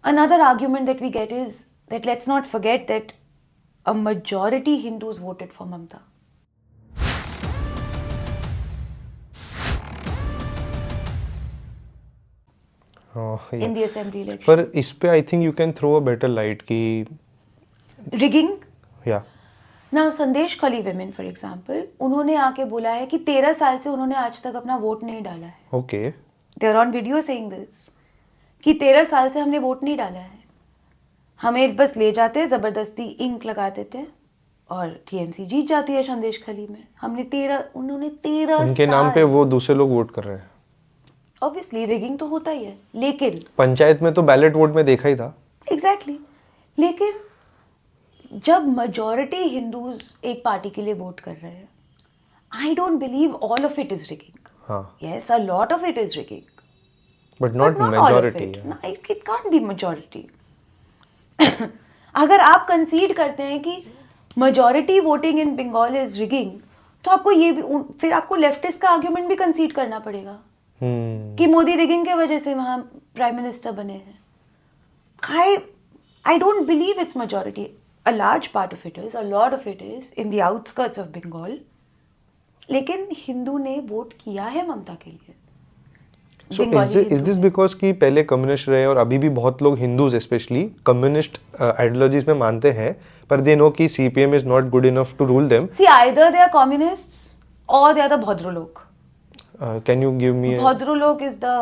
Another argument that we get is that let's not forget that a majority Hindus voted for Mamta. In the assembly election. पर इस पे I think you can throw a better light कि Rigging? या Now संदेश खली women for example, उन्होंने आके बोला है कि 13 साल से उन्होंने आज तक अपना वोट नहीं डाला है. Okay They are on video saying this कि 13 साल से हमने वोट नहीं डाला है. हमें बस ले जाते जबरदस्ती इंक लगा देते हैं और टीएमसी जीत जाती है संदेश खली में. उन्होंने 13 उनके साल. नाम पे वो दूसरे लोग वोट कर रहे हैं. ऑब्वियसली रिगिंग तो होता ही है, लेकिन पंचायत में तो बैलेट वोट में देखा ही था. एग्जैक्टली लेकिन जब मेजॉरिटी हिंदूज एक पार्टी के लिए वोट कर रहे हैं, I don't believe all of it is rigging. हाँ yes, a lot of it is rigging, but not but not all of majority. it. It can't be majority. अगर आप कंसीड करते हैं कि majority voting in Bengal is rigging, तो आपको ये भी फिर आपको लेफ्टिस्ट का आर्ग्यूमेंट भी कंसीड करना पड़ेगा कि मोदी रिगिंग के वजह से वहां प्राइम मिनिस्टर बने हैं. I don't believe it's majority. A large part of it is, a lot of it is in the outskirts of Bengal. लेकिन हिंदू ने वोट किया है ममता के लिए. So is this because कि पहले कम्युनिस्ट रहे और अभी भी बहुत लोग हिंदूज स्पेशली कम्युनिस्ट आइडियोलॉजीज में मानते हैं, पर दे नो कि CPM is not good enough to rule them. See, either they are communists or they are the Bhadralok. Can you give me Bhadralok is the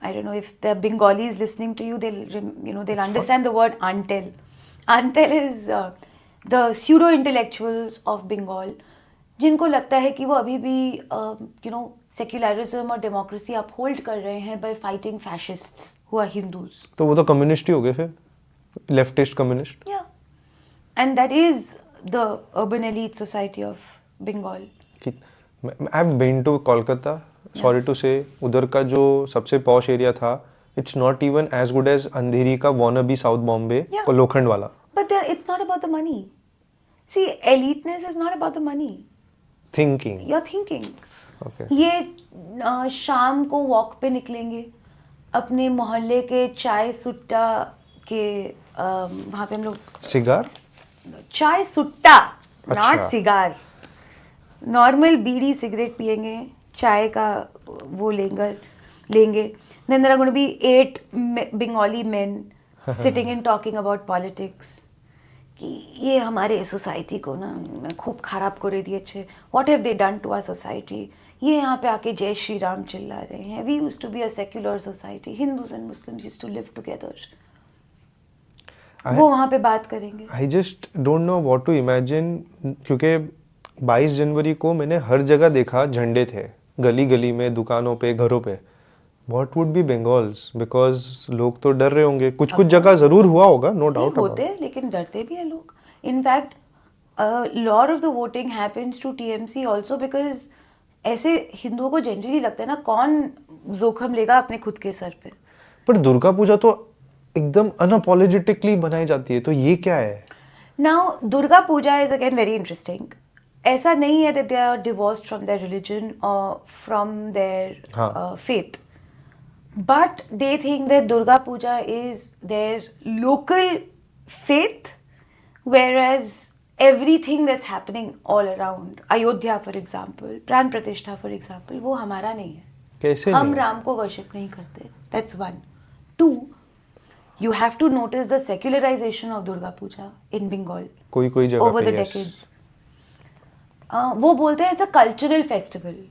I don't know if the Bengalis listening to you, they'll understand the word Antel. Antel is the pseudo intellectuals of Bengal, जिनको लगता है कि वो अभी भी secularism और democracy uphold कर रहे हैं by fighting fascists who are Hindus. तो वो तो कम्युनिस्ट ही हो गए फिर, लेफ्टिस्ट कम्युनिस्ट. या and that is the urban elite society of Bengal. I have been to Kolkata, sorry to say, उधर का जो सबसे पॉश एरिया था, it's not even as good as Andheri का वानाबी साउथ बॉम्बे को Lokhandwala. But it's not about the money. See, eliteness is not about the money. Thinking, you are thinking. Okay. ये शाम को वॉक पे निकलेंगे अपने मोहल्ले के चाय सुट्टा के वहाँ पे हम लोग सिगार, चाय सुट्टा, अच्छा. Not cigar, normal bidi cigarette पिएंगे, चाय का वो लेंगे. Then there are going to be 8 Bengali men sitting and talking about politics. कि ये हमारे सोसाइटी को ना खूब खराब कर दिए. अच्छे, what have they done to our society. ये यहाँ पे आके जय श्री राम चिल्ला रहे हैं. We used to be a secular society, Hindus and Muslims used to live together. वो वहाँ पे बात करेंगे. I just don't know what to imagine, क्योंकि 22 जनवरी को मैंने हर जगह देखा झंडे थे, गली गली में, दुकानों पे, घरों पे. What would be Bengals? Because लोग तो डर रहे होंगे. कुछ जगह जरूर हुआ होगा, नो डाउट. होते हैं, लेकिन डरते भी हैं लोग. In fact lot of the voting happens to TMC also because ऐसे हिंदुओं को जनरली लगता है ना, कौन जोखम लेगा अपने खुद के सर पे. पर दुर्गा पूजा तो एकदम अनअपोलोजेटिकली बनाई जाती है, तो ये क्या है? Now Durga Puja is again very interesting. ऐसा नहीं है that they are divorced from their religion और from their faith. But they think that Durga Puja is their local faith, whereas everything that's happening all around, Ayodhya for example, Pran Pratishtha for example, वो हमारा नहीं है. कैसे हम नहीं? राम को worship नहीं करते. That's one. Two, you have to notice the secularization of Durga Puja in Bengal कोई जगह over पे, the yes. decades. वो बोलते हैं it's a cultural festival.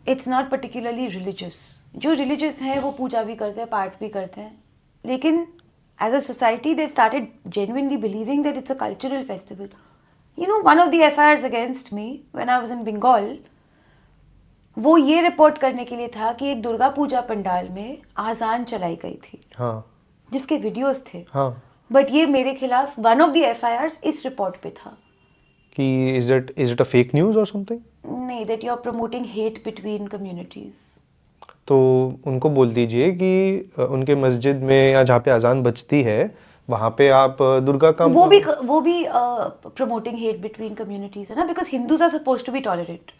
It's not particularly religious. जो रिलीजियस हैं वो पूजा भी करते हैं, पाठ भी करते हैं, लेकिन as a society they started genuinely believing that it's a cultural festival. One of the FIRs against me when I was in Bengal, वो ये रिपोर्ट करने के लिए था कि एक दुर्गा पूजा पंडाल में आजान चलाई गई थी, हाँ, जिसके वीडियोस थे. हाँ. बट ये मेरे खिलाफ वन ऑफ द एफआईआर्स इस रिपोर्ट पे था कि is it a fake news और समथिंग? नहीं, that you are promoting hate between communities. तो उनको बोल दीजिए कि उनके मस्जिद में या जहाँ पे अजान बजती है वहाँ पे आप दुर्गा का वो भी प्रमोटिंग हेट बिटवीन कम्युनिटीज है ना, because Hindus are supposed to be tolerant.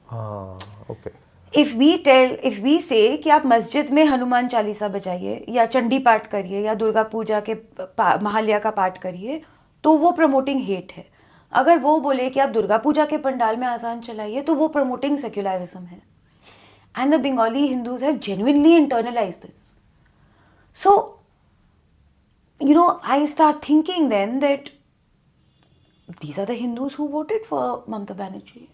हाँ, ओके. इफ वी से कि आप मस्जिद में हनुमान चालीसा बजाइए या चंडी पाठ करिए या दुर्गा पूजा के महालया का पाठ करिए, तो वो प्रमोटिंग हेट है. अगर वो बोले कि आप दुर्गा पूजा के पंडाल में आजान चलाइए, तो वो प्रमोटिंग सेक्युलरिज्म है. And the Bengali Hindus have genuinely internalise this. So I start thinking then that these are the Hindus who voted for Mamata Banerjee.